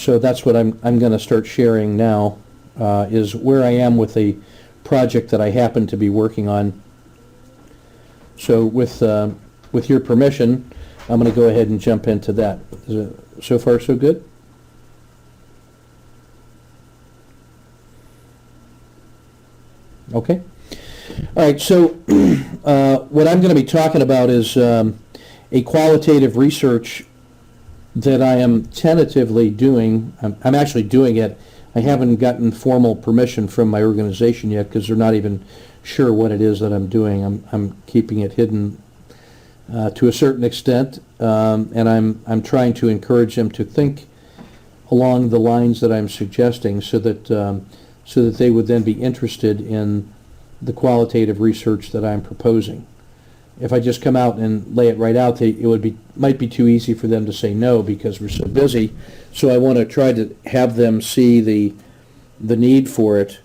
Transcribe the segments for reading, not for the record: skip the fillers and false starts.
So that's what I'm going to start sharing now, is where I am with a project that I happen to be working on. So with your permission, I'm going to go ahead and jump into that. Is it so far so good? Okay. All right, so what I'm going to be talking about is a qualitative research that I am tentatively doing. I'm actually doing it. I haven't gotten formal permission from my organization yet because they're not even sure what it is that I'm doing. I'm keeping it hidden to a certain extent, and I'm trying to encourage them to think along the lines that I'm suggesting, so that they would then be interested in the qualitative research that I'm proposing. If I just come out and lay it right out, might be too easy for them to say no because we're so busy. So I want to try to have them see the need for it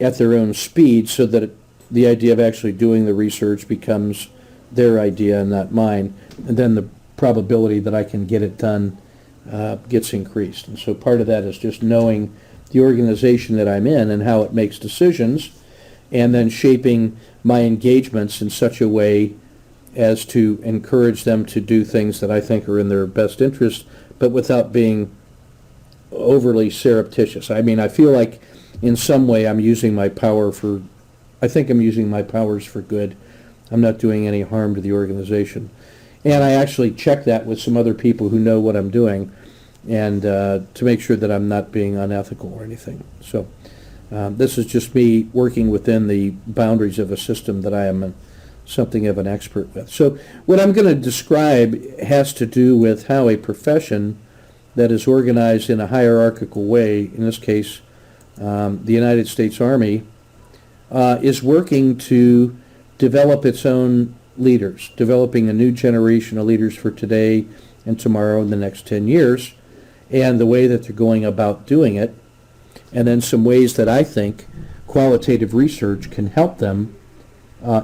at their own speed, so that the idea of actually doing the research becomes their idea and not mine, and then the probability that I can get it done gets increased. And so part of that is just knowing the organization that I'm in and how it makes decisions, and then shaping my engagements in such a way as to encourage them to do things that I think are in their best interest, but without being overly surreptitious. I mean, I feel like in some way I'm using my power I think I'm using my powers for good. I'm not doing any harm to the organization. And I actually check that with some other people who know what I'm doing, and to make sure that I'm not being unethical or anything. So this is just me working within the boundaries of a system that I am something of an expert with. So what I'm going to describe has to do with how a profession that is organized in a hierarchical way, in this case the United States Army, is working to develop its own leaders, developing a new generation of leaders for today and tomorrow and the next 10 years, and the way that they're going about doing it, and then some ways that I think qualitative research can help them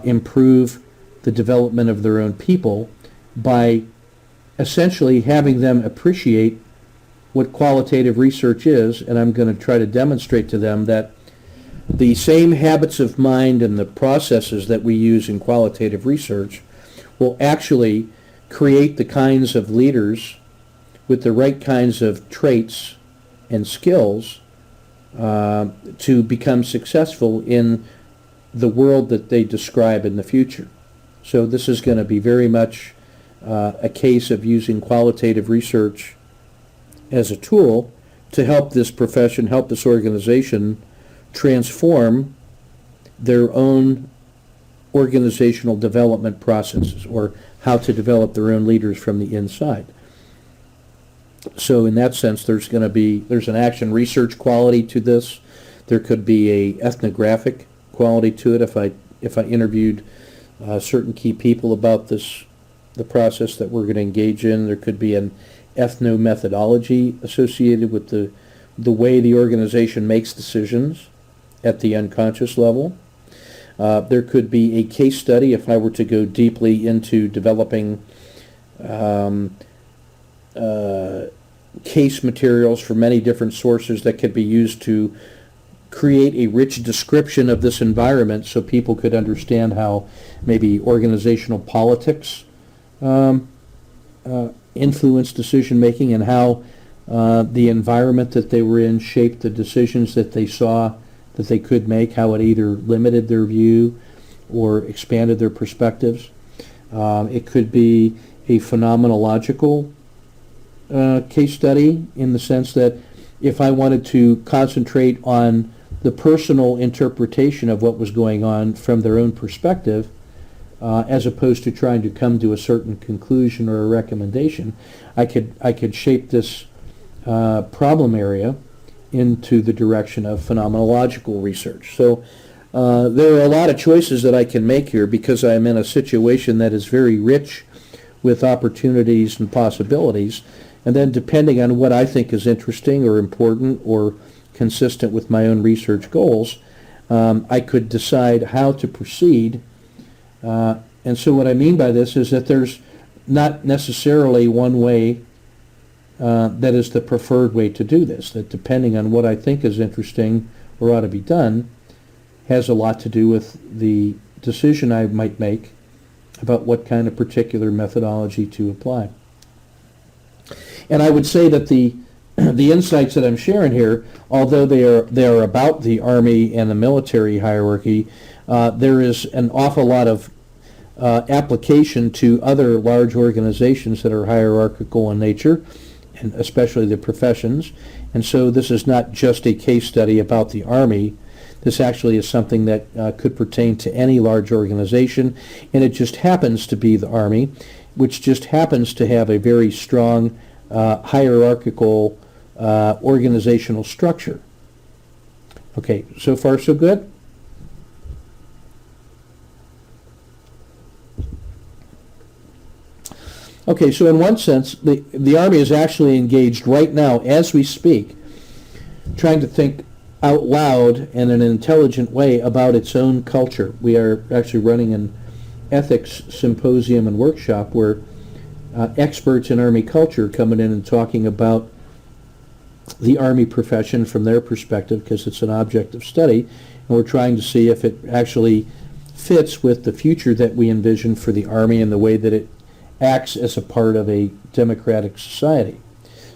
improve the development of their own people by essentially having them appreciate what qualitative research is. And I'm going to try to demonstrate to them that the same habits of mind and the processes that we use in qualitative research will actually create the kinds of leaders with the right kinds of traits and skills to become successful in the world that they describe in the future. So this is going to be very much a case of using qualitative research as a tool to help this profession, help this organization transform their own organizational development processes, or how to develop their own leaders from the inside. So in that sense, there's an action research quality to this. There could be a ethnographic quality to it if I interviewed certain key people about the process that we're going to engage in. There could be an ethnomethodology associated with the way the organization makes decisions at the unconscious level. There could be a case study if I were to go deeply into developing case materials from many different sources that could be used to create a rich description of this environment, so people could understand how maybe organizational politics influence decision making, and how the environment that they were in shaped the decisions that they saw that they could make, how it either limited their view or expanded their perspectives. It could be a phenomenological case study, in the sense that if I wanted to concentrate on the personal interpretation of what was going on from their own perspective, as opposed to trying to come to a certain conclusion or a recommendation, I could shape this problem area into the direction of phenomenological research. So there are a lot of choices that I can make here, because I'm in a situation that is very rich with opportunities and possibilities. And then depending on what I think is interesting or important or consistent with my own research goals, I could decide how to proceed. And so what I mean by this is that there's not necessarily one way that is the preferred way to do this, that depending on what I think is interesting or ought to be done, has a lot to do with the decision I might make about what kind of particular methodology to apply. And I would say that the insights that I'm sharing here, although they are about the Army and the military hierarchy, there is an awful lot of application to other large organizations that are hierarchical in nature, and especially the professions. And so this is not just a case study about the Army. This actually is something that could pertain to any large organization, and it just happens to be the Army, which just happens to have a very strong hierarchical organizational structure. Okay, so far so good? Okay, so in one sense, the Army is actually engaged right now, as we speak, trying to think out loud in an intelligent way about its own culture. We are actually running an ethics symposium and workshop where experts in Army culture are coming in and talking about the Army profession from their perspective, because it's an object of study, and we're trying to see if it actually fits with the future that we envision for the Army and the way that it acts as a part of a democratic society.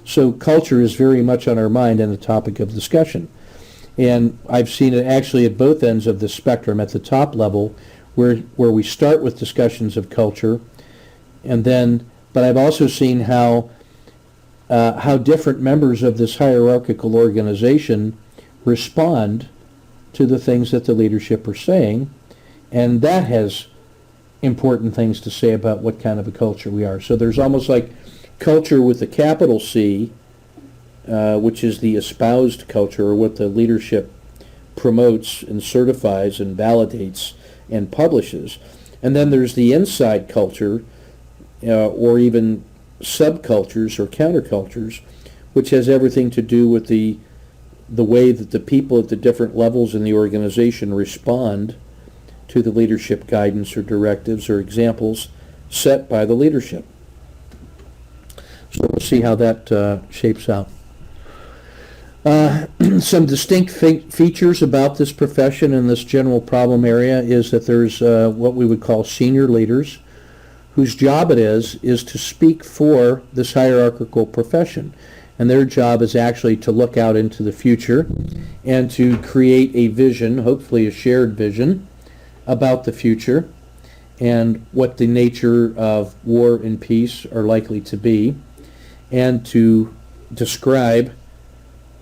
So culture is very much on our mind and a topic of discussion. And I've seen it actually at both ends of the spectrum, at the top level, where we start with discussions of culture, and then, but I've also seen how different members of this hierarchical organization respond to the things that the leadership are saying, and that has important things to say about what kind of a culture we are. So there's almost like culture with a capital C, which is the espoused culture, or what the leadership promotes and certifies and validates and publishes. And then there's the inside culture, or even subcultures or countercultures, which has everything to do with the way that the people at the different levels in the organization respond to the leadership guidance or directives or examples set by the leadership. So we'll see how that shapes out. Some distinct features about this profession and this general problem area is that there's what we would call senior leaders, whose job it is to speak for this hierarchical profession. And their job is actually to look out into the future and to create a vision, hopefully a shared vision, about the future and what the nature of war and peace are likely to be, and to describe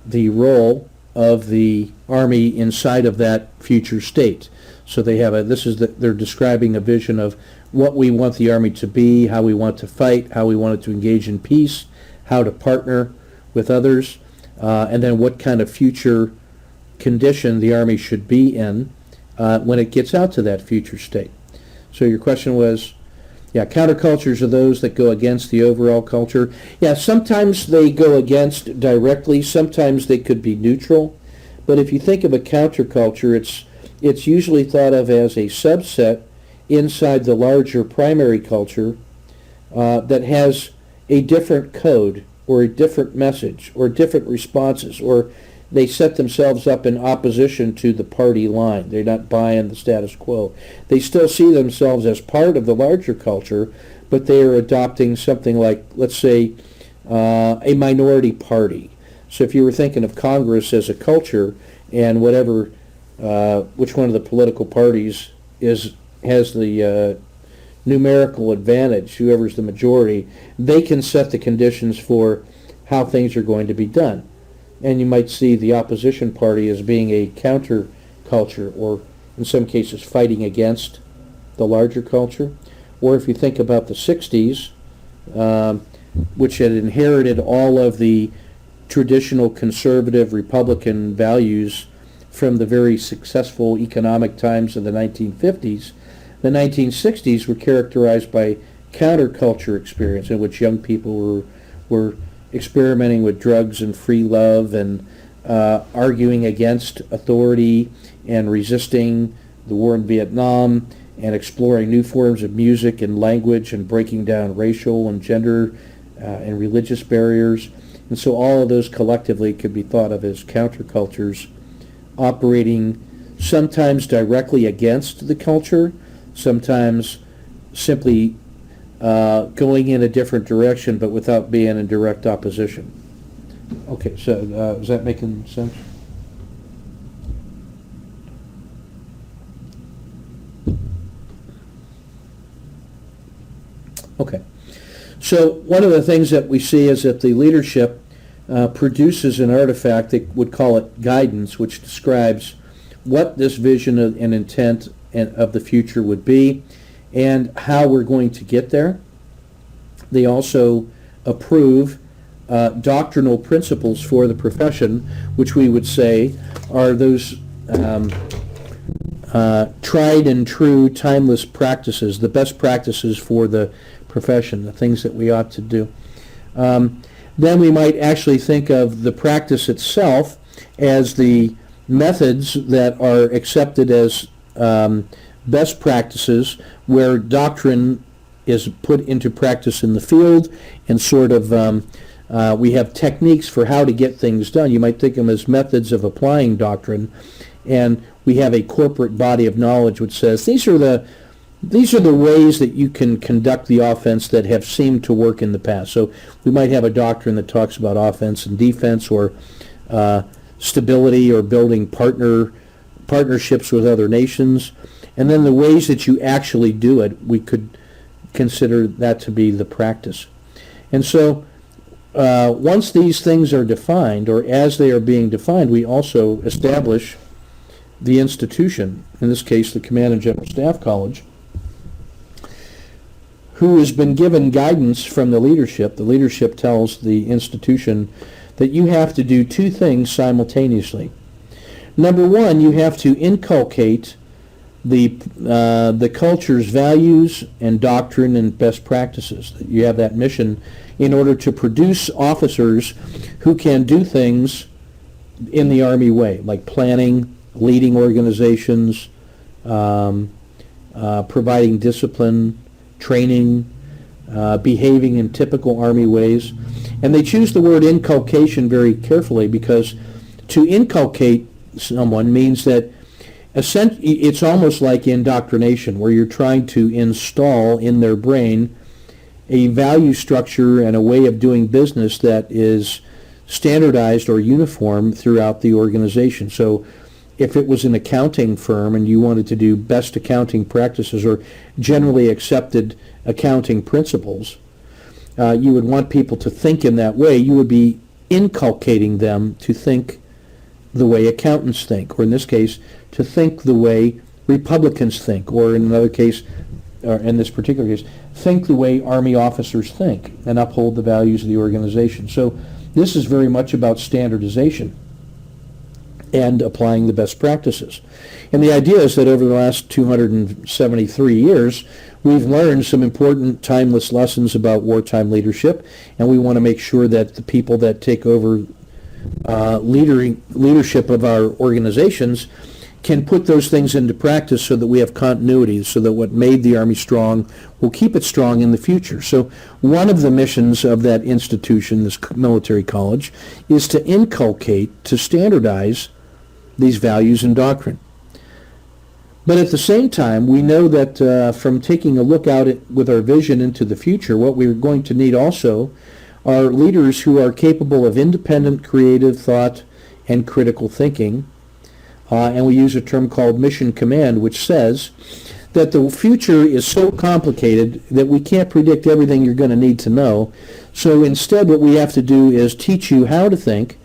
the role of the Army inside of that future state. So they have they're describing a vision of what we want the Army to be, how we want to fight, how we want it to engage in peace, how to partner with others, and then what kind of future condition the Army should be in when it gets out to that future state. So your question was, countercultures are those that go against the overall culture. Yeah, sometimes they go against directly, sometimes they could be neutral, but if you think of a counterculture, it's usually thought of as a subset inside the larger primary culture that has a different code or a different message or different responses, or they set themselves up in opposition to the party line. They're not buying the status quo. They still see themselves as part of the larger culture, but they are adopting something like, let's say, a minority party. So if you were thinking of Congress as a culture, and whatever, which one of the political parties has the numerical advantage, whoever's the majority, they can set the conditions for how things are going to be done. And you might see the opposition party as being a counter culture, or in some cases fighting against the larger culture. Or if you think about the 60s, which had inherited all of the traditional conservative Republican values from the very successful economic times of the 1950s, the 1960s were characterized by counterculture experience, in which young people were experimenting with drugs and free love and arguing against authority and resisting the war in Vietnam and exploring new forms of music and language and breaking down racial and gender and religious barriers. And so all of those collectively could be thought of as countercultures operating sometimes directly against the culture, sometimes simply going in a different direction but without being in direct opposition. Okay, so is that making sense? Okay. So one of the things that we see is that the leadership produces an artifact, they would call it guidance, which describes what this vision and intent of the future would be and how we're going to get there. They also approve doctrinal principles for the profession, which we would say are those tried and true, timeless practices, the best practices for the profession, the things that we ought to do. Then we might actually think of the practice itself as the methods that are accepted as best practices where doctrine is put into practice in the field, and sort of we have techniques for how to get things done. You might think of them as methods of applying doctrine, and we have a corporate body of knowledge which says these are the ways that you can conduct the offense that have seemed to work in the past. So we might have a doctrine that talks about offense and defense, or stability, or building partnerships with other nations. And then the ways that you actually do it, we could consider that to be the practice. And so once these things are defined, or as they are being defined, we also establish the institution, in this case the Command and General Staff College, who has been given guidance from the leadership. The leadership tells the institution that you have to do two things simultaneously. Number one, you have to inculcate the culture's values and doctrine and best practices. You have that mission in order to produce officers who can do things in the Army way, like planning, leading organizations, providing discipline, training, behaving in typical Army ways. And they choose the word inculcation very carefully, because to inculcate someone means that it's almost like indoctrination, where you're trying to install in their brain a value structure and a way of doing business that is standardized or uniform throughout the organization. So if it was an accounting firm and you wanted to do best accounting practices or generally accepted accounting principles, you would want people to think in that way. You would be inculcating them to think the way accountants think, or in this case, to think the way Republicans think, or in another case, or in this particular case, think the way Army officers think and uphold the values of the organization. So this is very much about standardization and applying the best practices. And the idea is that over the last 273 years, we've learned some important timeless lessons about wartime leadership, and we want to make sure that the people that take over leadership of our organizations can put those things into practice so that we have continuity, so that what made the Army strong will keep it strong in the future. So one of the missions of that institution, this military college, is to inculcate, to standardize these values and doctrine. But at the same time, we know that from taking a look out with our vision into the future, what we're going to need also are leaders who are capable of independent, creative thought and critical thinking. And we use a term called mission command, which says that the future is so complicated that we can't predict everything you're going to need to know. So instead, what we have to do is teach you how to think,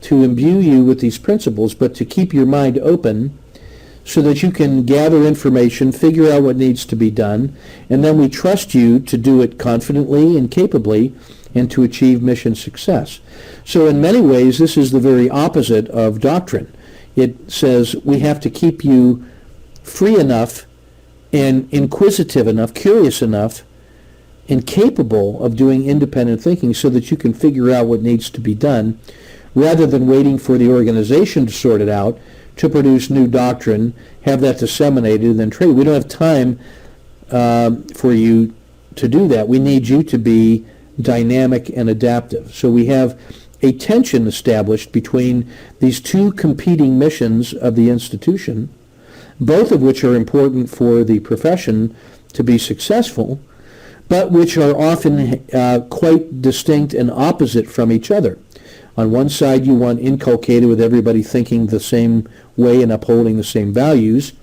to imbue you with these principles, but to keep your mind open so that you can gather information, figure out what needs to be done, and then we trust you to do it confidently and capably and to achieve mission success. So in many ways, this is the very opposite of doctrine. It says we have to keep you free enough and inquisitive enough, curious enough, and capable of doing independent thinking so that you can figure out what needs to be done, rather than waiting for the organization to sort it out, to produce new doctrine, have that disseminated, and then trade. We don't have time for you to do that. We need you to be dynamic, and adaptive. So we have a tension established between these two competing missions of the institution, both of which are important for the profession to be successful, but which are often quite distinct and opposite from each other. On one side, you want inculcated with everybody thinking the same way and upholding the same values.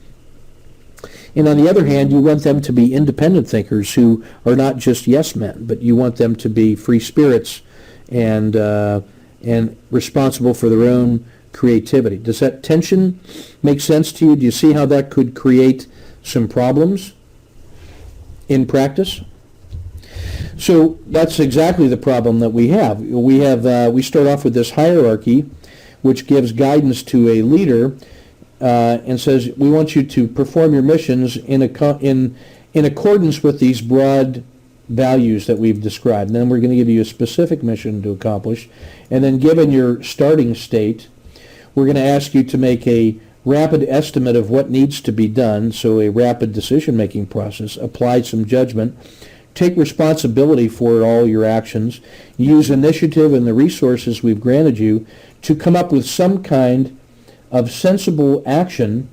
And on the other hand, you want them to be independent thinkers who are not just yes men, but you want them to be free spirits and responsible for their own creativity. Does that tension make sense to you? Do you see how that could create some problems in practice? So that's exactly the problem that we have. We start off with this hierarchy, which gives guidance to a leader and says, we want you to perform your missions in accordance with these broad values that we've described. And then we're going to give you a specific mission to accomplish. And then given your starting state, we're going to ask you to make a rapid estimate of what needs to be done, so a rapid decision-making process, apply some judgment, take responsibility for all your actions, use initiative and the resources we've granted you to come up with some kind of sensible action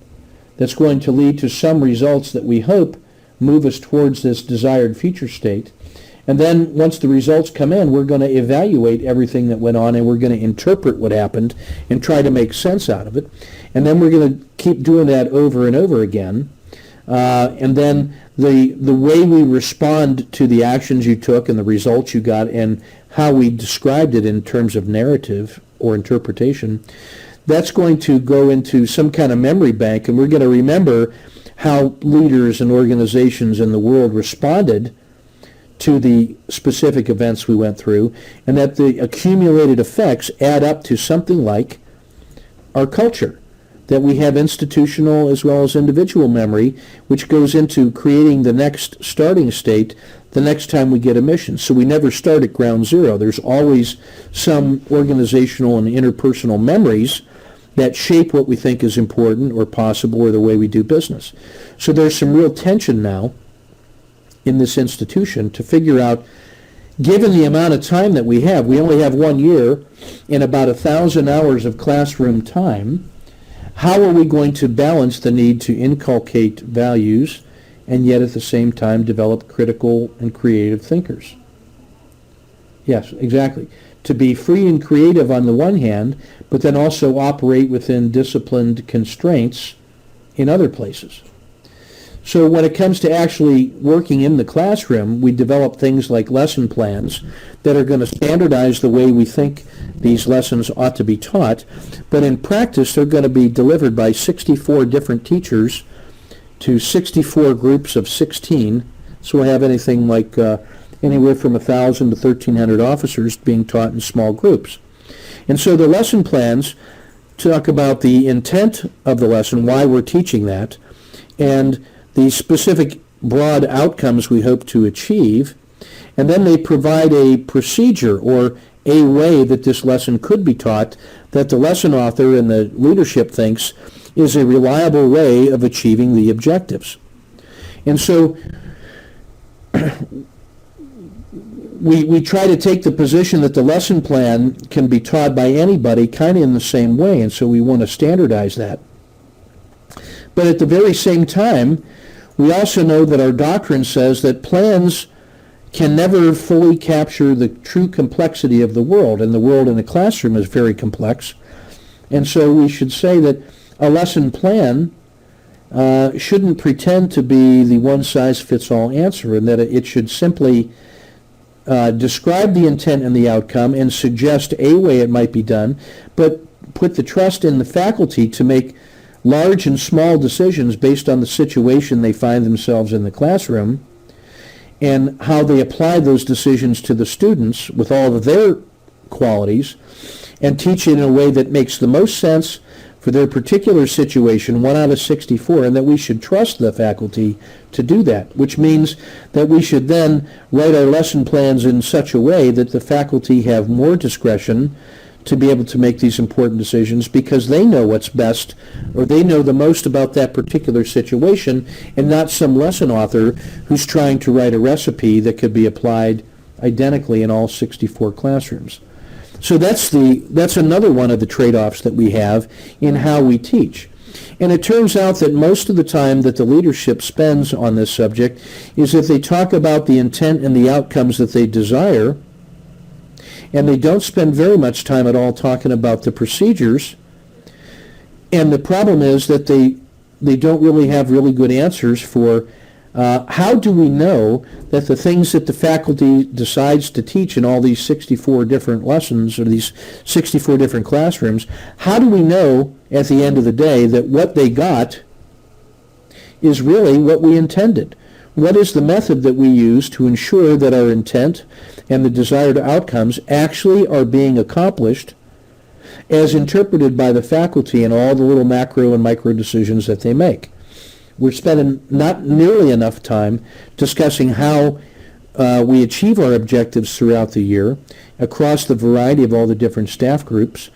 that's going to lead to some results that we hope move us towards this desired future state. And then once the results come in, we're going to evaluate everything that went on, and we're going to interpret what happened and try to make sense out of it. And then we're going to keep doing that over and over again. And then the way we respond to the actions you took and the results you got and how we described it in terms of narrative or interpretation, that's going to go into some kind of memory bank, and we're going to remember how leaders and organizations in the world responded to the specific events we went through, and that the accumulated effects add up to something like our culture, that we have institutional as well as individual memory, which goes into creating the next starting state the next time we get a mission. So we never start at ground zero. There's always some organizational and interpersonal memories that shape what we think is important or possible or the way we do business. So there's some real tension now in this institution to figure out, given the amount of time that we only have 1 year and about 1,000 hours of classroom time, how are we going to balance the need to inculcate values and yet at the same time develop critical and creative thinkers? Yes, exactly. To be free and creative on the one hand, but then also operate within disciplined constraints in other places. So when it comes to actually working in the classroom, we develop things like lesson plans that are going to standardize the way we think these lessons ought to be taught. But in practice, they're going to be delivered by 64 different teachers to 64 groups of 16. So we'll have anything like anywhere from 1,000 to 1,300 officers being taught in small groups. And so the lesson plans talk about the intent of the lesson, why we're teaching that, and the specific broad outcomes we hope to achieve, and then they provide a procedure or a way that this lesson could be taught that the lesson author and the leadership thinks is a reliable way of achieving the objectives. And so we try to take the position that the lesson plan can be taught by anybody kind of in the same way, and so we want to standardize that. But at the very same time, we also know that our doctrine says that plans can never fully capture the true complexity of the world, and the world in the classroom is very complex. And so we should say that a lesson plan shouldn't pretend to be the one-size-fits-all answer, and that it should simply describe the intent and the outcome and suggest a way it might be done, but put the trust in the faculty to make large and small decisions based on the situation they find themselves in the classroom and how they apply those decisions to the students with all of their qualities, and teach it in a way that makes the most sense for their particular situation, 1 out of 64, and that we should trust the faculty to do that, which means that we should then write our lesson plans in such a way that the faculty have more discretion to be able to make these important decisions because they know what's best, or they know the most about that particular situation, and not some lesson author who's trying to write a recipe that could be applied identically in all 64 classrooms. So that's another one of the trade-offs that we have in how we teach. And it turns out that most of the time that the leadership spends on this subject is that they talk about the intent and the outcomes that they desire, and they don't spend very much time at all talking about the procedures. And the problem is that they don't really have really good answers for how do we know that the things that the faculty decides to teach in all these 64 different lessons or these 64 different classrooms, how do we know at the end of the day that what they got is really what we intended? What is the method that we use to ensure that our intent and the desired outcomes actually are being accomplished as interpreted by the faculty in all the little macro and micro decisions that they make? We're spending not nearly enough time discussing how we achieve our objectives throughout the year across the variety of all the different staff groups,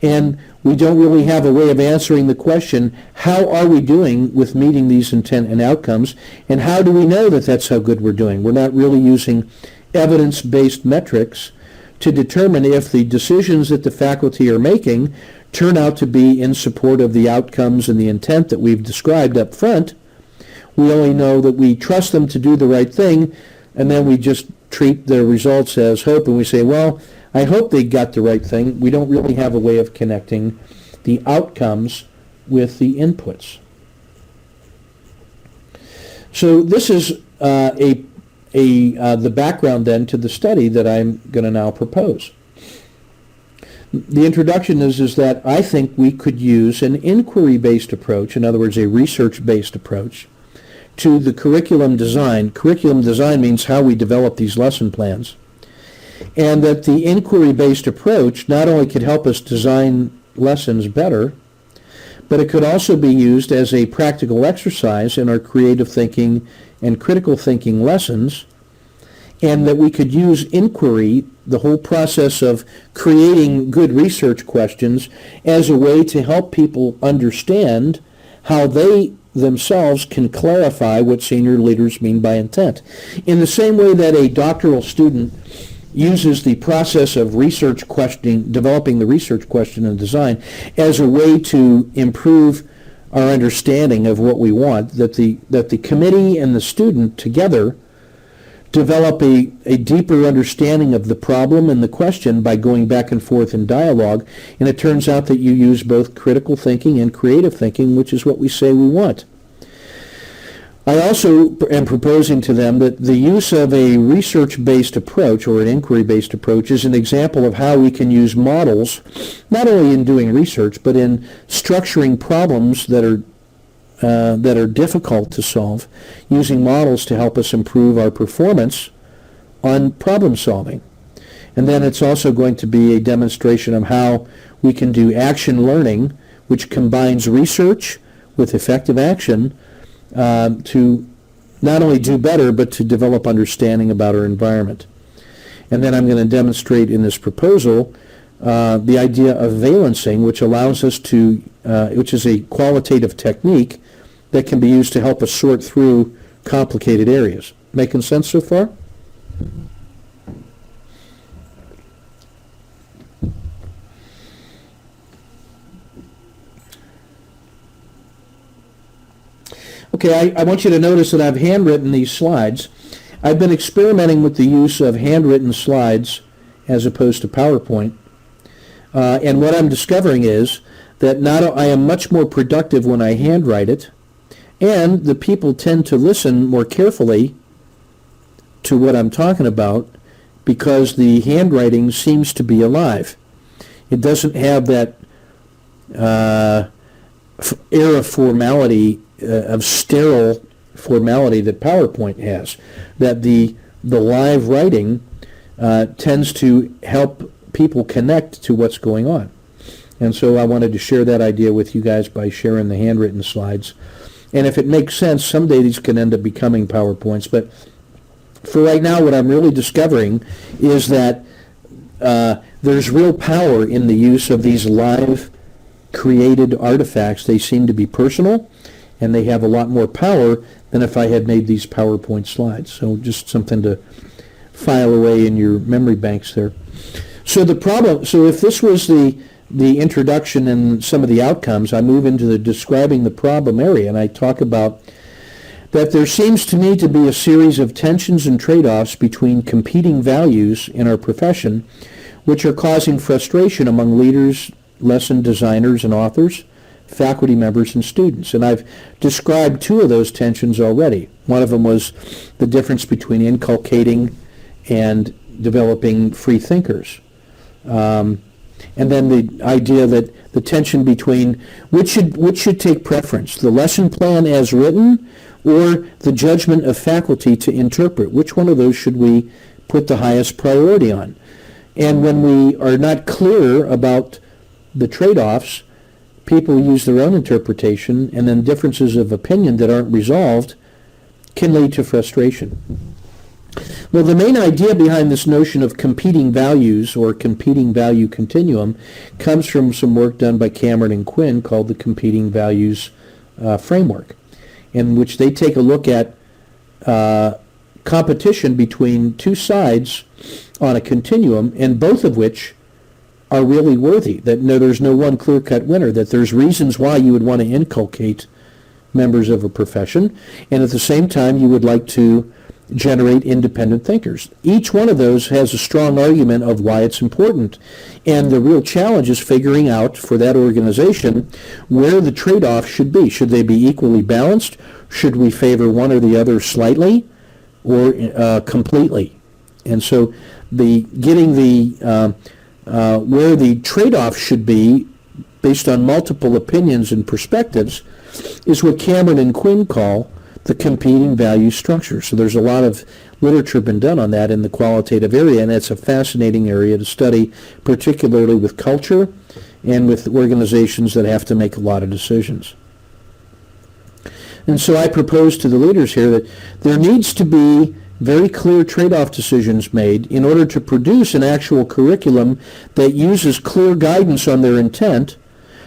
and we don't really have a way of answering the question, how are we doing with meeting these intent and outcomes, and how do we know that that's how good we're doing? We're not really using evidence-based metrics to determine if the decisions that the faculty are making turn out to be in support of the outcomes and the intent that we've described up front. We only know that we trust them to do the right thing, and then we just treat the results as hope, and we say, well, I hope they got the right thing. We don't really have a way of connecting the outcomes with the inputs. So this is the background then to the study that I'm going to now propose. The introduction is that I think we could use an inquiry-based approach, in other words, a research-based approach, to the curriculum design. Curriculum design means how we develop these lesson plans. And that the inquiry-based approach not only could help us design lessons better, but it could also be used as a practical exercise in our creative thinking and critical thinking lessons, and that we could use inquiry, the whole process of creating good research questions, as a way to help people understand how they themselves can clarify what senior leaders mean by intent. In the same way that a doctoral student uses the process of research questioning, developing the research question and design, as a way to improve our understanding of what we want, that the committee and the student together develop a deeper understanding of the problem and the question by going back and forth in dialogue, and it turns out that you use both critical thinking and creative thinking, which is what we say we want. I also am proposing to them that the use of a research-based approach or an inquiry-based approach is an example of how we can use models, not only in doing research, but in structuring problems that are difficult to solve, using models to help us improve our performance on problem solving. And then it's also going to be a demonstration of how we can do action learning, which combines research with effective action, to not only do better, but to develop understanding about our environment. And then I'm going to demonstrate in this proposal the idea of valencing, which allows us to, which is a qualitative technique that can be used to help us sort through complicated areas. Making sense so far? Okay, I want you to notice that I've handwritten these slides. I've been experimenting with the use of handwritten slides as opposed to PowerPoint. And what I'm discovering is that I am much more productive when I handwrite it, and the people tend to listen more carefully to what I'm talking about because the handwriting seems to be alive. It doesn't have that air of formality, of sterile formality that PowerPoint has. That the live writing tends to help people connect to what's going on. And so I wanted to share that idea with you guys by sharing the handwritten slides. And if it makes sense, someday these can end up becoming PowerPoints. But for right now, what I'm really discovering is that there's real power in the use of these live created artifacts. They seem to be personal, and they have a lot more power than if I had made these PowerPoint slides. So just something to file away in your memory banks there. So if this was the introduction and some of the outcomes, I move into the describing the problem area, and I talk about that there seems to me to be a series of tensions and trade-offs between competing values in our profession, which are causing frustration among leaders, lesson designers and authors, faculty members and students. And I've described two of those tensions already. One of them was the difference between inculcating and developing free thinkers. And then the idea that the tension between which should take preference, the lesson plan as written or the judgment of faculty to interpret. Which one of those should we put the highest priority on? And when we are not clear about the trade-offs, people use their own interpretation, and then differences of opinion that aren't resolved can lead to frustration. Well, the main idea behind this notion of competing values or competing value continuum comes from some work done by Cameron and Quinn called the Competing Values Framework, in which they take a look at competition between two sides on a continuum, and both of which are really worthy, that there's no one clear-cut winner, that there's reasons why you would want to inculcate members of a profession, and at the same time you would like to generate independent thinkers. Each one of those has a strong argument of why it's important, and the real challenge is figuring out for that organization where the trade-off should be. Should they be equally balanced? Should we favor one or the other slightly or completely? And so getting the where the trade-off should be based on multiple opinions and perspectives is what Cameron and Quinn call the competing value structure. So there's a lot of literature been done on that in the qualitative area, and it's a fascinating area to study, particularly with culture and with organizations that have to make a lot of decisions. And so I propose to the leaders here that there needs to be very clear trade-off decisions made in order to produce an actual curriculum that uses clear guidance on their intent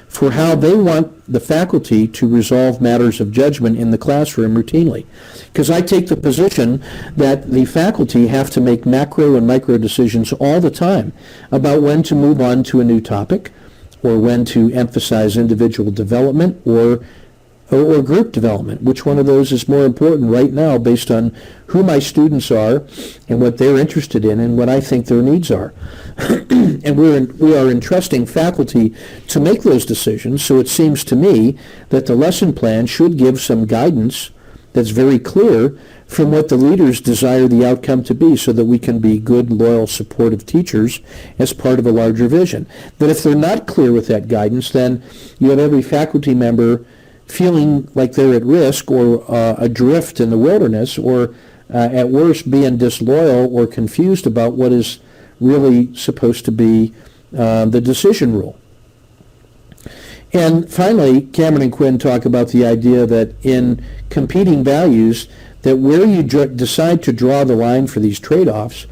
for how they want the faculty to resolve matters of judgment in the classroom routinely. Because I take the position that the faculty have to make macro and micro decisions all the time about when to move on to a new topic, or when to emphasize individual development or group development. Which one of those is more important right now based on who my students are and what they're interested in and what I think their needs are. And we are entrusting faculty to make those decisions, so it seems to me that the lesson plan should give some guidance that's very clear from what the leaders desire the outcome to be, so that we can be good, loyal, supportive teachers as part of a larger vision. But if they're not clear with that guidance, then you have every faculty member feeling like they're at risk or adrift in the wilderness, or at worst being disloyal or confused about what is really supposed to be the decision rule. And finally, Cameron and Quinn talk about the idea that in competing values, that where you decide to draw the line for these trade-offs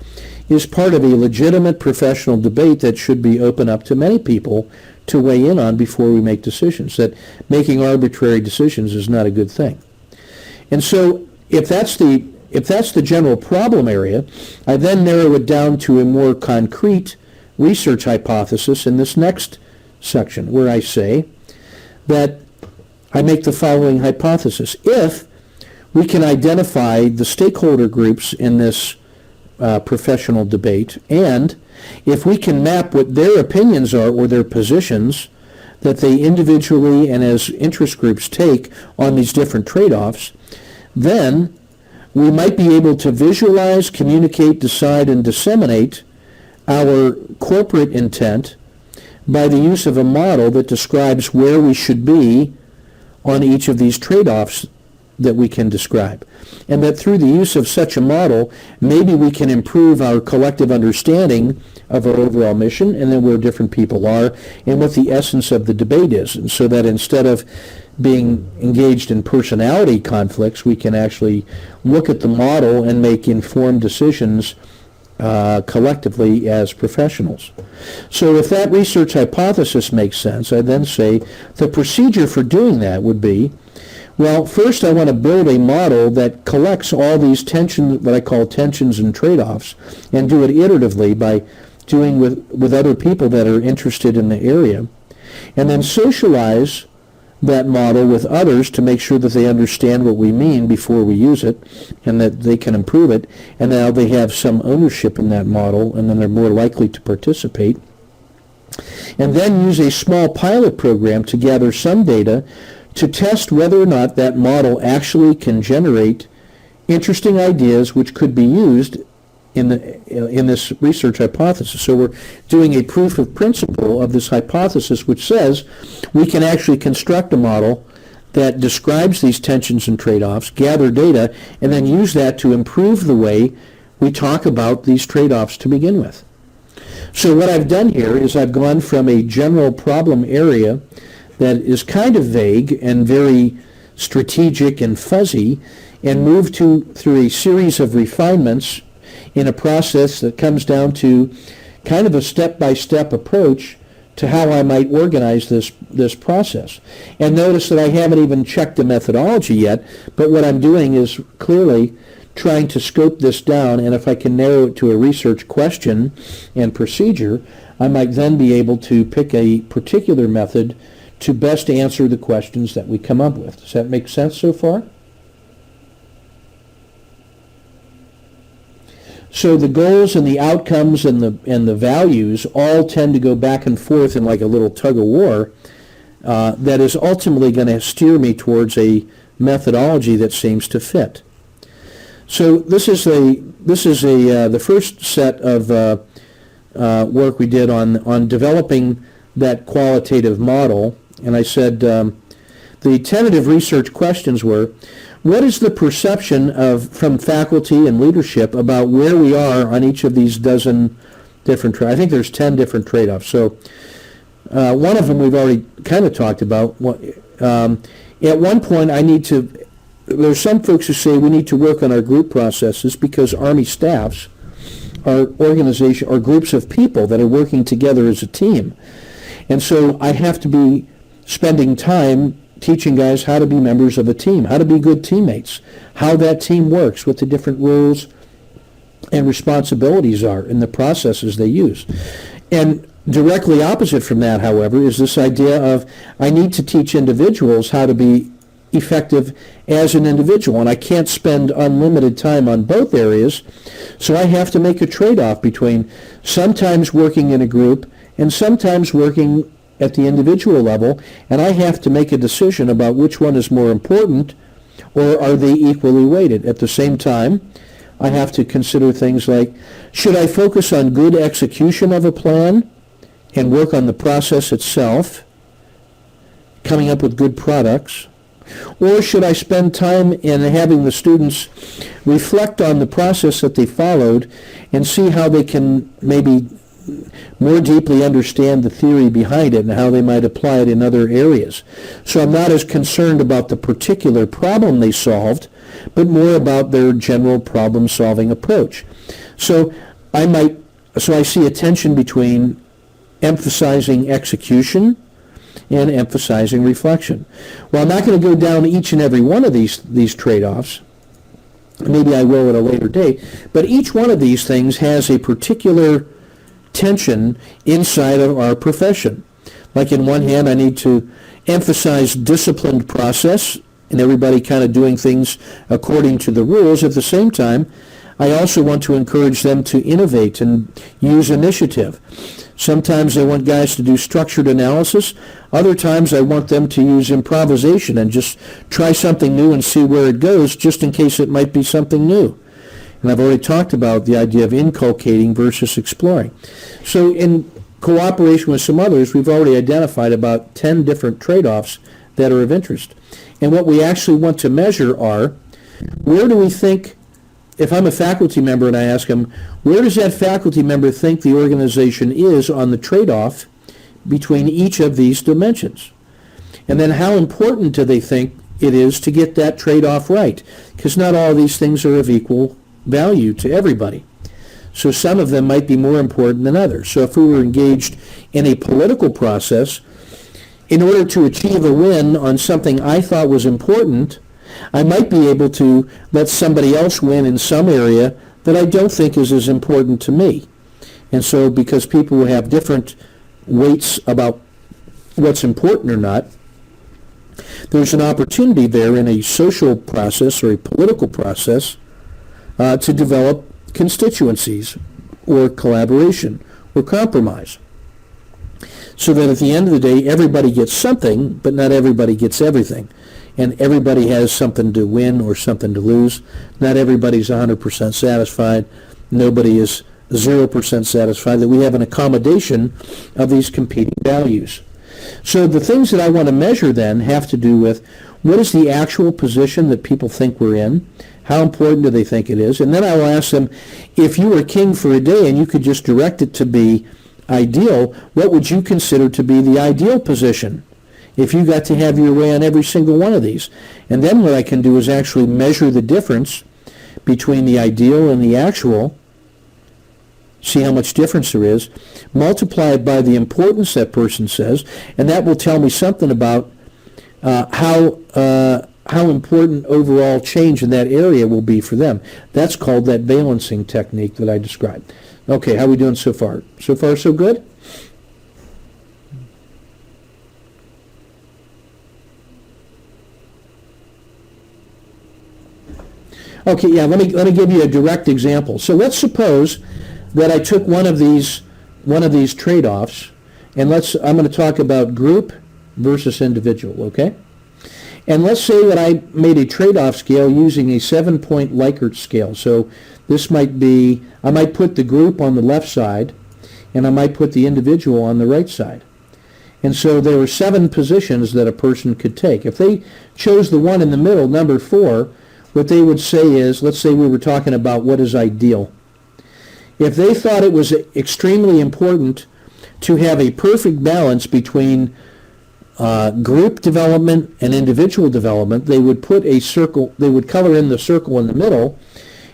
is part of a legitimate professional debate that should be open up to many people to weigh in on before we make decisions, that making arbitrary decisions is not a good thing. And so if that's the general problem area, I then narrow it down to a more concrete research hypothesis in this next section, where I say that I make the following hypothesis. If we can identify the stakeholder groups in this professional debate, and if we can map what their opinions are or their positions that they individually and as interest groups take on these different trade-offs, then we might be able to visualize, communicate, decide, and disseminate our corporate intent by the use of a model that describes where we should be on each of these trade-offs that we can describe. And that through the use of such a model, maybe we can improve our collective understanding of our overall mission, and then where different people are, and what the essence of the debate is. And so that instead of being engaged in personality conflicts, we can actually look at the model and make informed decisions collectively as professionals. So if that research hypothesis makes sense, I then say the procedure for doing that would be, Well, first I want to build a model that collects all these tensions, what I call tensions and trade-offs, and do it iteratively by doing with other people that are interested in the area, and then socialize that model with others to make sure that they understand what we mean before we use it and that they can improve it, and now they have some ownership in that model, and then they're more likely to participate. And then use a small pilot program to gather some data to test whether or not that model actually can generate interesting ideas which could be used in this research hypothesis. So we're doing a proof of principle of this hypothesis, which says we can actually construct a model that describes these tensions and trade-offs, gather data, and then use that to improve the way we talk about these trade-offs to begin with. So what I've done here is I've gone from a general problem area that is kind of vague and very strategic and fuzzy, and moved through a series of refinements in a process that comes down to kind of a step-by-step approach to how I might organize this process. And notice that I haven't even checked the methodology yet, but what I'm doing is clearly trying to scope this down, and if I can narrow it to a research question and procedure, I might then be able to pick a particular method to best answer the questions that we come up with. Does that make sense so far? So the goals and the outcomes and the values all tend to go back and forth in like a little tug of war that is ultimately going to steer me towards a methodology that seems to fit. So this is the first set of work we did on developing that qualitative model, and I said the tentative research questions were: what is the perception from faculty and leadership about where we are on each of these dozen different I think there's 10 different trade-offs. So one of them we've already kind of talked about. At one point there's some folks who say we need to work on our group processes because Army staffs are organization or groups of people that are working together as a team. And so I have to be spending time teaching guys how to be members of a team, how to be good teammates, how that team works, what the different roles and responsibilities are in the processes they use. And directly opposite from that, however, is this idea of I need to teach individuals how to be effective as an individual, and I can't spend unlimited time on both areas, so I have to make a trade-off between sometimes working in a group and sometimes working at the individual level, and I have to make a decision about which one is more important, or are they equally weighted. At the same time, I have to consider things like, should I focus on good execution of a plan and work on the process itself, coming up with good products, or should I spend time in having the students reflect on the process that they followed and see how they can maybe more deeply understand the theory behind it and how they might apply it in other areas. So I'm not as concerned about the particular problem they solved, but more about their general problem-solving approach. So I see a tension between emphasizing execution and emphasizing reflection. Well, I'm not going to go down each and every one of these trade-offs. Maybe I will at a later date. But each one of these things has a particular tension inside of our profession. Like in one hand, I need to emphasize disciplined process and everybody kind of doing things according to the rules. At the same time, I also want to encourage them to innovate and use initiative. Sometimes I want guys to do structured analysis. Other times I want them to use improvisation and just try something new and see where it goes, just in case it might be something new. And I've already talked about the idea of inculcating versus exploring. So in cooperation with some others, we've already identified about 10 different trade-offs that are of interest. And what we actually want to measure are, where do we think, if I'm a faculty member and I ask them, where does that faculty member think the organization is on the trade-off between each of these dimensions? And then how important do they think it is to get that trade-off right? Because not all of these things are of equal value to everybody. So some of them might be more important than others. So if we were engaged in a political process, in order to achieve a win on something I thought was important, I might be able to let somebody else win in some area that I don't think is as important to me. And so because people will have different weights about what's important or not, there's an opportunity there in a social process or a political process to develop constituencies or collaboration or compromise. So that at the end of the day, everybody gets something, but not everybody gets everything. And everybody has something to win or something to lose. Not everybody's 100% satisfied. Nobody is 0% satisfied. That we have an accommodation of these competing values. So the things that I want to measure then have to do with what is the actual position that people think we're in, how important do they think it is, and then I will ask them, if you were king for a day and you could just direct it to be ideal, what would you consider to be the ideal position if you got to have your way on every single one of these? And then what I can do is actually measure the difference between the ideal and the actual, see how much difference there is, multiply it by the importance that person says, and that will tell me something about how important overall change in that area will be for them. That's called that balancing technique that I described. Okay, how are we doing so far? So far, so good? Okay, yeah, let me give you a direct example. So let's suppose that I took one of these trade-offs, and I'm going to talk about group versus individual, okay? And let's say that I made a trade-off scale using a 7-point Likert scale. So this might be, I might put the group on the left side, and I might put the individual on the right side. And so there were 7 positions that a person could take. If they chose the one in the middle, number 4, what they would say is, let's say we were talking about what is ideal. If they thought it was extremely important to have a perfect balance between group development and individual development, they would put a circle, they would color in the circle in the middle,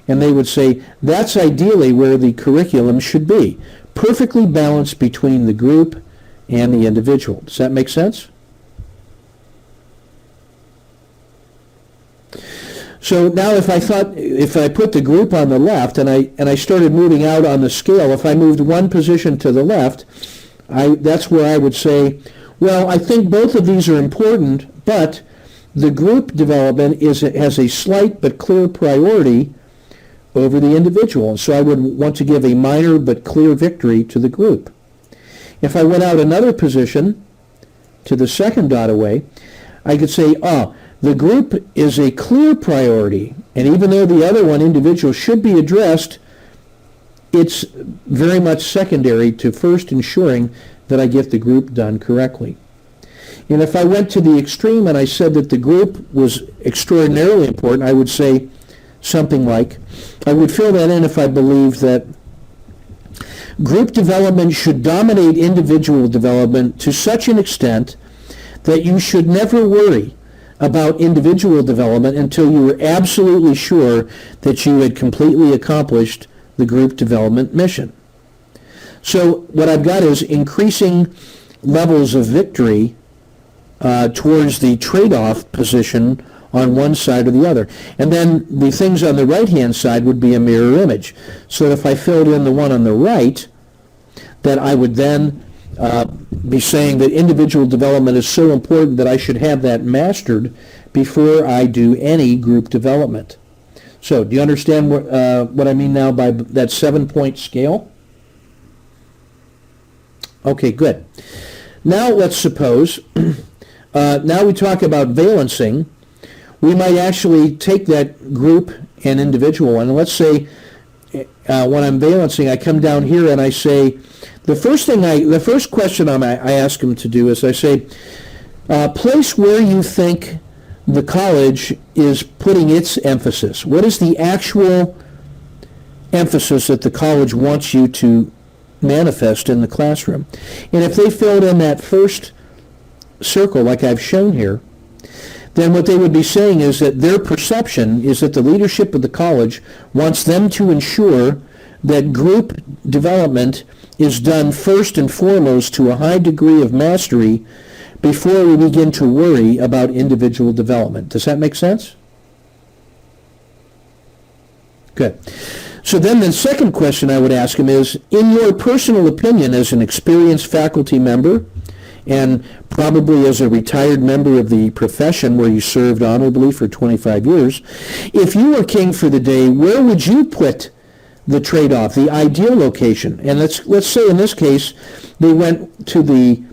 and they would say that's ideally where the curriculum should be, perfectly balanced between the group and the individual. Does that make sense? So now if I put the group on the left and I started moving out on the scale, if I moved one position to the left, that's where I would say, well, I think both of these are important, but the group development has a slight but clear priority over the individual. So I would want to give a minor but clear victory to the group. If I went out another position to the second dot away, I could say, the group is a clear priority, and even though the other one, individual, should be addressed, it's very much secondary to first ensuring that I get the group done correctly. And if I went to the extreme and I said that the group was extraordinarily important, I would say something like, I would fill that in if I believed that group development should dominate individual development to such an extent that you should never worry about individual development until you were absolutely sure that you had completely accomplished the group development mission. So what I've got is increasing levels of victory towards the trade-off position on one side or the other. And then the things on the right-hand side would be a mirror image. So if I filled in the one on the right, that I would then be saying that individual development is so important that I should have that mastered before I do any group development. So do you understand what I mean now by that 7-point scale? Okay, good. Now let's suppose, now we talk about valencing. We might actually take that group and individual one, and let's say when I'm valencing, I come down here and I say, the first question I ask them to do is I say, place where you think the college is putting its emphasis. What is the actual emphasis that the college wants you to manifest in the classroom? And if they filled in that first circle like I've shown here, then what they would be saying is that their perception is that the leadership of the college wants them to ensure that group development is done first and foremost to a high degree of mastery before we begin to worry about individual development. Does that make sense? Good. So then the second question I would ask him is, in your personal opinion as an experienced faculty member, and probably as a retired member of the profession where you served honorably for 25 years, if you were king for the day, where would you put the trade-off, the ideal location? And let's say in this case, they went to the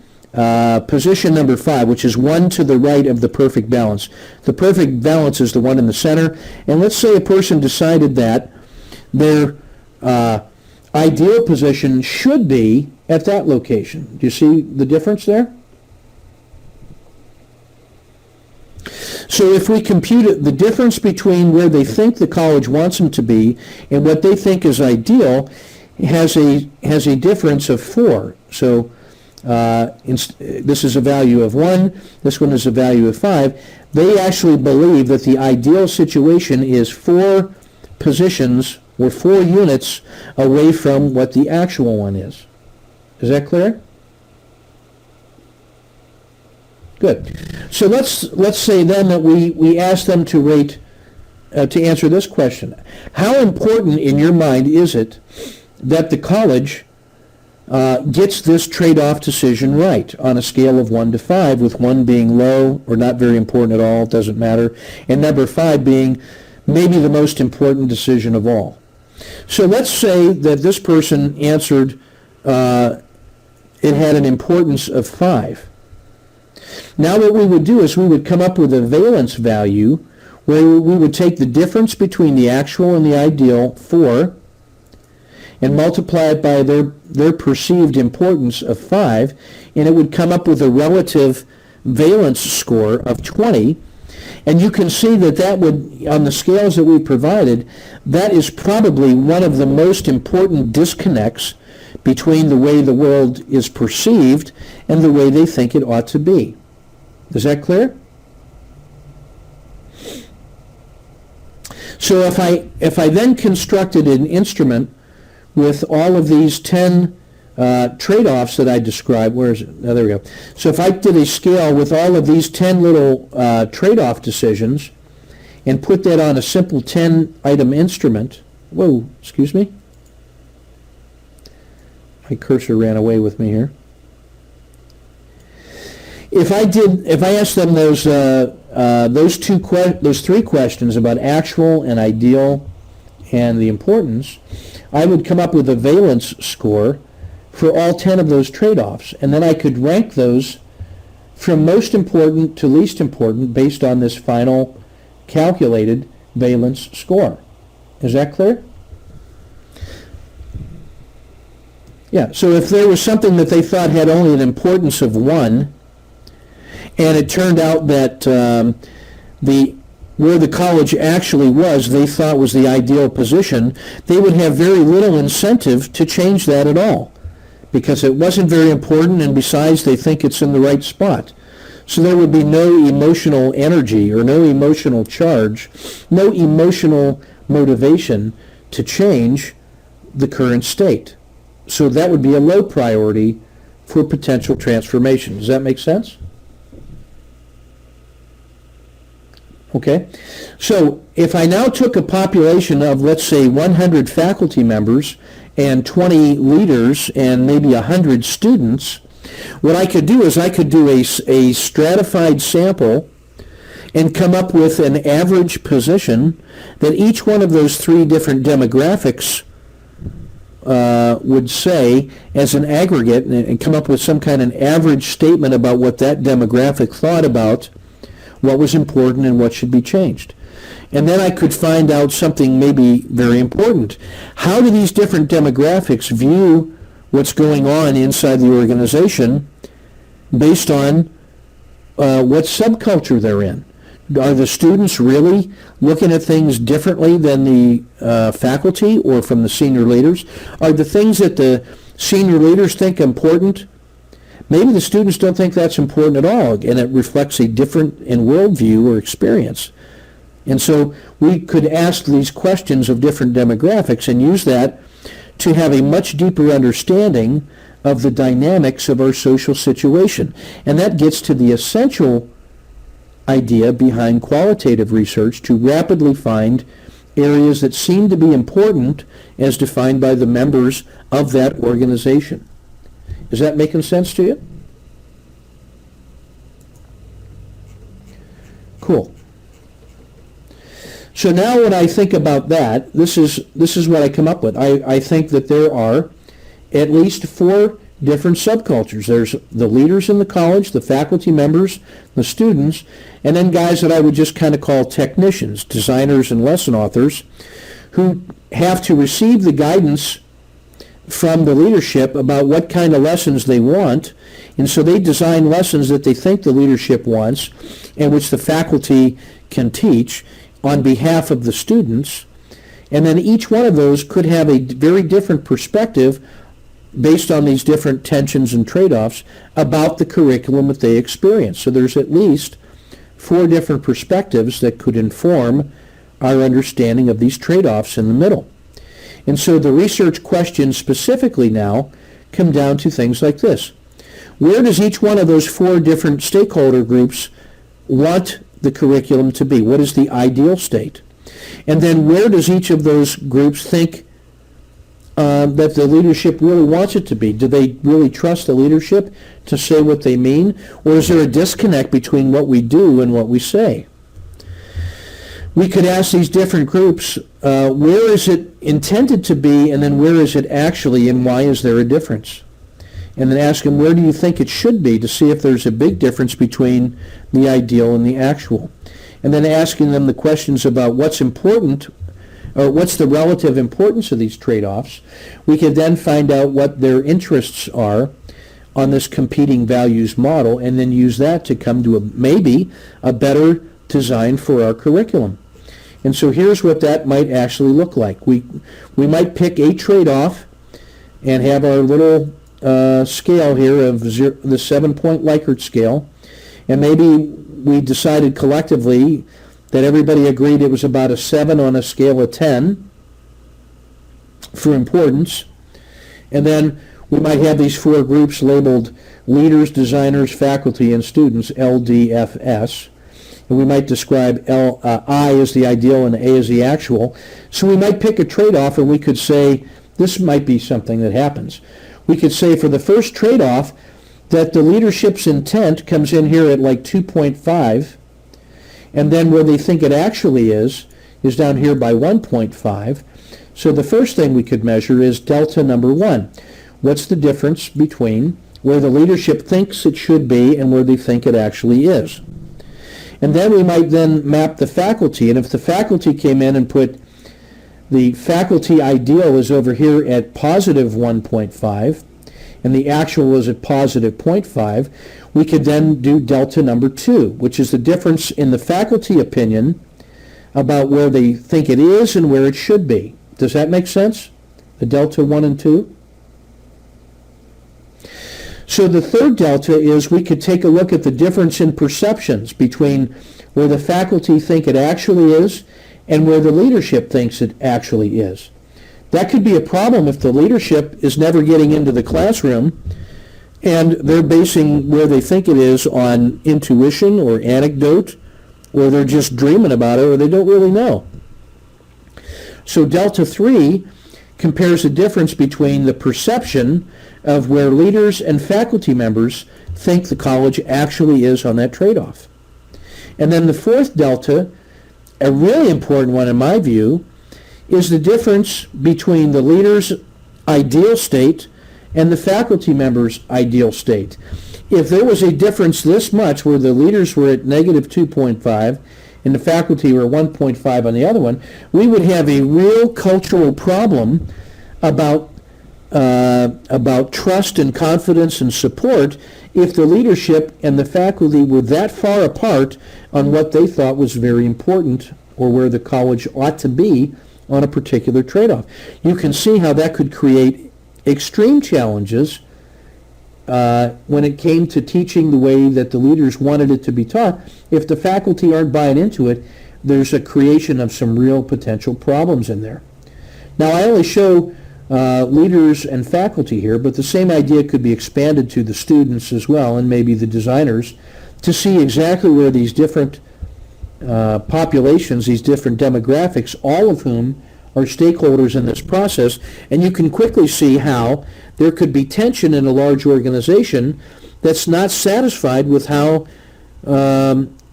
position number 5, which is one to the right of the perfect balance. The perfect balance is the one in the center. And let's say a person decided that their ideal position should be at that location. Do you see the difference there? So if we compute it, the difference between where they think the college wants them to be and what they think is ideal has a difference of 4. So this is a value of 1, this one is a value of 5. They actually believe that the ideal situation is 4 positions or 4 units away from what the actual one is. Is that clear? Good. So let's say then that we ask them to rate, to answer this question. How important in your mind is it that the college gets this trade-off decision right on a scale of 1 to 5, with 1 being low or not very important at all, doesn't matter, and number 5 being maybe the most important decision of all? So let's say that this person answered it had an importance of 5. Now what we would do is we would come up with a valence value where we would take the difference between the actual and the ideal, 4, and multiply it by their perceived importance of 5, and it would come up with a relative valence score of 20. And you can see that would, on the scales that we provided, that is probably one of the most important disconnects between the way the world is perceived and the way they think it ought to be. Is that clear? So if I then constructed an instrument with all of these 10 trade-offs that I described, where is it? Oh, there we go. So if I did a scale with all of these 10 little trade-off decisions and put that on a simple 10-item instrument, whoa, excuse me. My cursor ran away with me here. If I asked them those 3 questions about actual and ideal and the importance, I would come up with a valence score for all 10 of those trade-offs, and then I could rank those from most important to least important based on this final calculated valence score. Is that clear? Yeah, so if there was something that they thought had only an importance of 1, and it turned out that where the college actually was, they thought was the ideal position, they would have very little incentive to change that at all, because it wasn't very important, and besides, they think it's in the right spot. So there would be no emotional energy or no emotional charge, no emotional motivation to change the current state. So that would be a low priority for potential transformation. Does that make sense? Okay. So if I now took a population of, let's say, 100 faculty members and 20 leaders and maybe 100 students, what I could do is I could do a stratified sample and come up with an average position that each one of those 3 different demographics would say as an aggregate, and come up with some kind of average statement about what that demographic thought about what was important and what should be changed. And then I could find out something maybe very important. How do these different demographics view what's going on inside the organization based on what subculture they're in? Are the students really looking at things differently than the faculty or from the senior leaders? Are the things that the senior leaders think important, maybe the students don't think that's important at all, and it reflects a different in worldview or experience. And so we could ask these questions of different demographics and use that to have a much deeper understanding of the dynamics of our social situation. And that gets to the essential idea behind qualitative research, to rapidly find areas that seem to be important as defined by the members of that organization. Is that making sense to you? Cool. So now when I think about that, this is what I come up with. I think that there are at least 4 different subcultures. There's the leaders in the college, the faculty members, the students, and then guys that I would just kind of call technicians, designers and lesson authors, who have to receive the guidance from the leadership about what kind of lessons they want, and so they design lessons that they think the leadership wants and which the faculty can teach on behalf of the students. And then each one of those could have a very different perspective based on these different tensions and trade-offs about the curriculum that they experience. So there's at least 4 different perspectives that could inform our understanding of these trade-offs in the middle. And so the research questions specifically now come down to things like this. Where does each one of those 4 different stakeholder groups want the curriculum to be? What is the ideal state? And then where does each of those groups think that the leadership really wants it to be? Do they really trust the leadership to say what they mean? Or is there a disconnect between what we do and what we say? We could ask these different groups, where is it intended to be, and then where is it actually, and why is there a difference? And then ask them, where do you think it should be, to see if there's a big difference between the ideal and the actual. And then asking them the questions about what's important, or what's the relative importance of these trade-offs. We could then find out what their interests are on this competing values model, and then use that to come to maybe a better design for our curriculum. And so here's what that might actually look like. We might pick a trade-off and have our little scale here of the 7-point Likert scale, and maybe we decided collectively that everybody agreed it was about a 7 on a scale of 10 for importance. And then we might have these 4 groups labeled leaders, designers, faculty, and students, LDFS. And we might describe I as the ideal and A as the actual. So we might pick a trade-off, and we could say this might be something that happens. We could say for the first trade-off that the leadership's intent comes in here at like 2.5, and then where they think it actually is down here by 1.5. So the first thing we could measure is delta number 1. What's the difference between where the leadership thinks it should be and where they think it actually is? And then we might then map the faculty, and if the faculty came in and put the faculty ideal is over here at positive 1.5, and the actual is at positive 0.5, we could then do delta number 2, which is the difference in the faculty opinion about where they think it is and where it should be. Does that make sense? The delta 1 and 2? So the third delta is we could take a look at the difference in perceptions between where the faculty think it actually is and where the leadership thinks it actually is. That could be a problem if the leadership is never getting into the classroom and they're basing where they think it is on intuition or anecdote, or they're just dreaming about it, or they don't really know. So delta 3 compares the difference between the perception of where leaders and faculty members think the college actually is on that trade-off. And then the fourth delta, a really important one in my view, is the difference between the leader's ideal state and the faculty member's ideal state. If there was a difference this much where the leaders were at negative 2.5 and the faculty were 1.5 on the other one, we would have a real cultural problem about trust and confidence and support if the leadership and the faculty were that far apart on what they thought was very important or where the college ought to be on a particular trade-off. You can see how that could create extreme challenges when it came to teaching the way that the leaders wanted it to be taught. If the faculty aren't buying into it, there's a creation of some real potential problems in there. Now, I only show leaders and faculty here, but the same idea could be expanded to the students as well, and maybe the designers, to see exactly where these different populations, these different demographics, all of whom are stakeholders in this process, and you can quickly see how there could be tension in a large organization that's not satisfied with how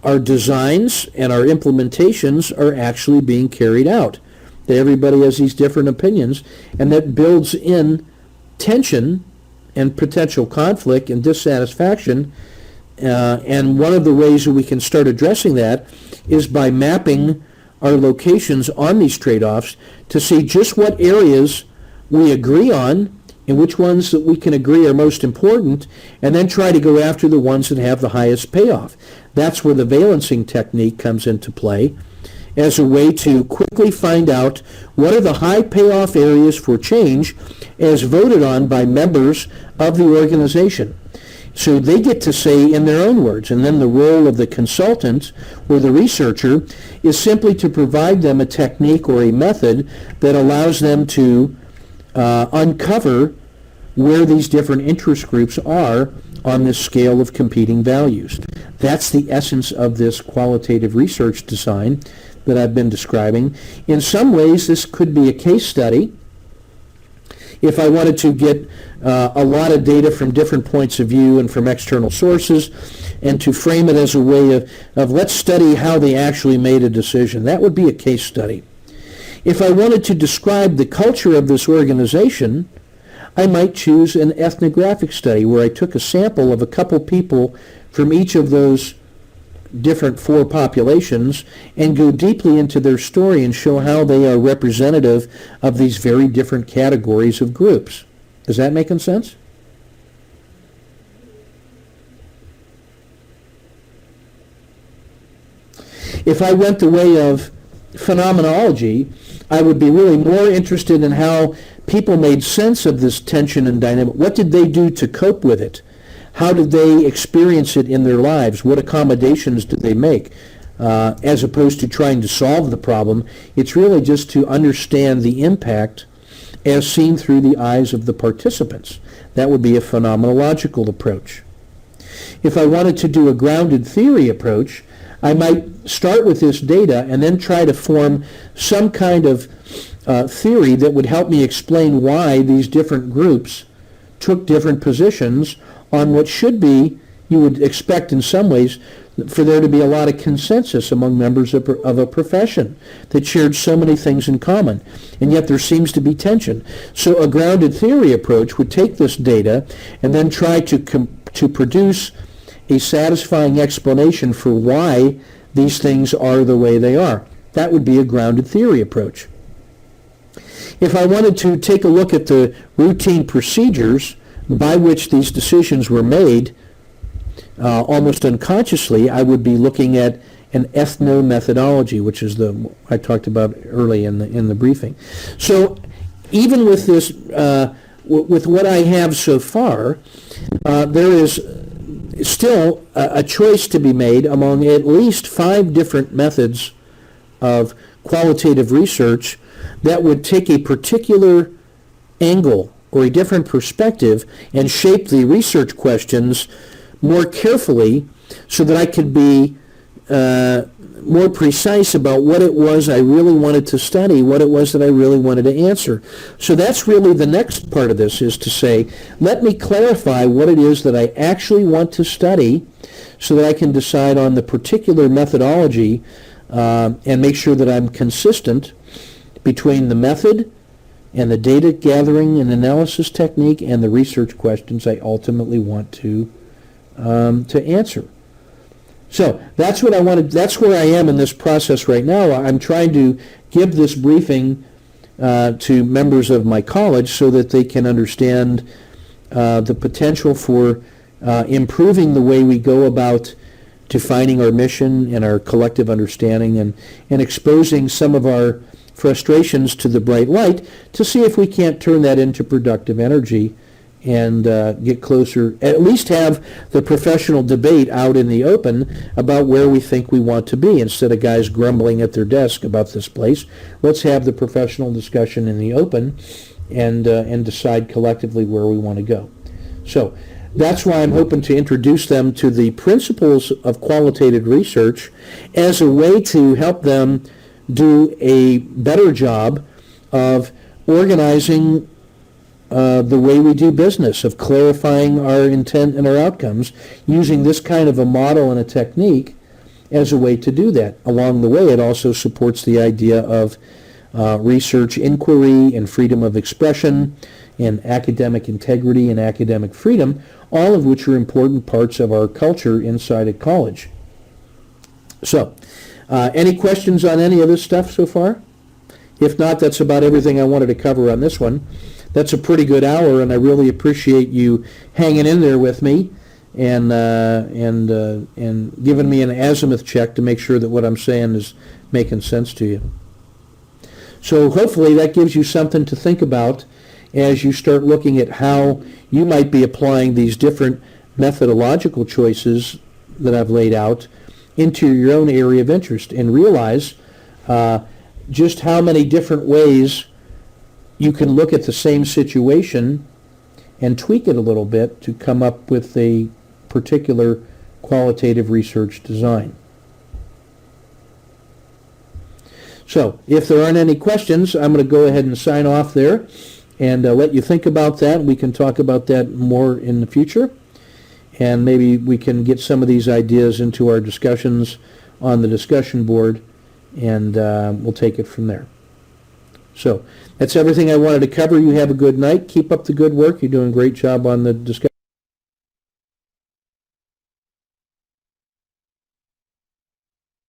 our designs and our implementations are actually being carried out. That everybody has these different opinions, and that builds in tension and potential conflict and dissatisfaction. And one of the ways that we can start addressing that is by mapping our locations on these trade-offs to see just what areas we agree on and which ones that we can agree are most important, and then try to go after the ones that have the highest payoff. That's where the valencing technique comes into play, as a way to quickly find out what are the high payoff areas for change as voted on by members of the organization. So they get to say in their own words, and then the role of the consultant or the researcher is simply to provide them a technique or a method that allows them to uncover where these different interest groups are on this scale of competing values. That's the essence of this qualitative research design that I've been describing. In some ways, this could be a case study. If I wanted to get a lot of data from different points of view and from external sources, and to frame it as a way of let's study how they actually made a decision, that would be a case study. If I wanted to describe the culture of this organization, I might choose an ethnographic study where I took a sample of a couple people from each of those different four populations and go deeply into their story and show how they are representative of these very different categories of groups. Does that make sense? If I went the way of phenomenology, I would be really more interested in how people made sense of this tension and dynamic. What did they do to cope with it? How did they experience it in their lives? What accommodations did they make? As opposed to trying to solve the problem, it's really just to understand the impact as seen through the eyes of the participants. That would be a phenomenological approach. If I wanted to do a grounded theory approach, I might start with this data and then try to form some kind of theory that would help me explain why these different groups took different positions on what should be, you would expect in some ways, for there to be a lot of consensus among members of a profession that shared so many things in common, and yet there seems to be tension. So a grounded theory approach would take this data and then try to produce a satisfying explanation for why these things are the way they are. That would be a grounded theory approach. If I wanted to take a look at the routine procedures by which these decisions were made, almost unconsciously, I would be looking at an ethno-methodology, which is the I talked about early in the briefing. So even with this, with what I have so far, there is still a choice to be made among at least 5 different methods of qualitative research that would take a particular angle or a different perspective and shape the research questions more carefully so that I could be more precise about what it was I really wanted to study, what it was that I really wanted to answer. So that's really the next part of this, is to say, let me clarify what it is that I actually want to study so that I can decide on the particular methodology and make sure that I'm consistent between the method and the data gathering and analysis technique and the research questions I ultimately want to answer. So that's what I wanted. That's where I am in this process right now. I'm trying to give this briefing to members of my college so that they can understand the potential for improving the way we go about defining our mission and our collective understanding, and exposing some of our frustrations to the bright light to see if we can't turn that into productive energy and get closer, at least have the professional debate out in the open about where we think we want to be, instead of guys grumbling at their desk about this place. Let's have the professional discussion in the open and decide collectively where we want to go. So that's why I'm hoping to introduce them to the principles of qualitative research as a way to help them do a better job of organizing the way we do business, of clarifying our intent and our outcomes, using this kind of a model and a technique as a way to do that. Along the way, it also supports the idea of research inquiry and freedom of expression and academic integrity and academic freedom, all of which are important parts of our culture inside a college. So, any questions on any of this stuff so far? If not, that's about everything I wanted to cover on this one. That's a pretty good hour, and I really appreciate you hanging in there with me and giving me an azimuth check to make sure that what I'm saying is making sense to you. So hopefully that gives you something to think about as you start looking at how you might be applying these different methodological choices that I've laid out into your own area of interest, and realize just how many different ways you can look at the same situation and tweak it a little bit to come up with a particular qualitative research design. So if there aren't any questions, I'm going to go ahead and sign off there and let you think about that. We can talk about that more in the future, and maybe we can get some of these ideas into our discussions on the discussion board, and we'll take it from there. So that's everything I wanted to cover. You have a good night. Keep up the good work. You're doing a great job on the discussion.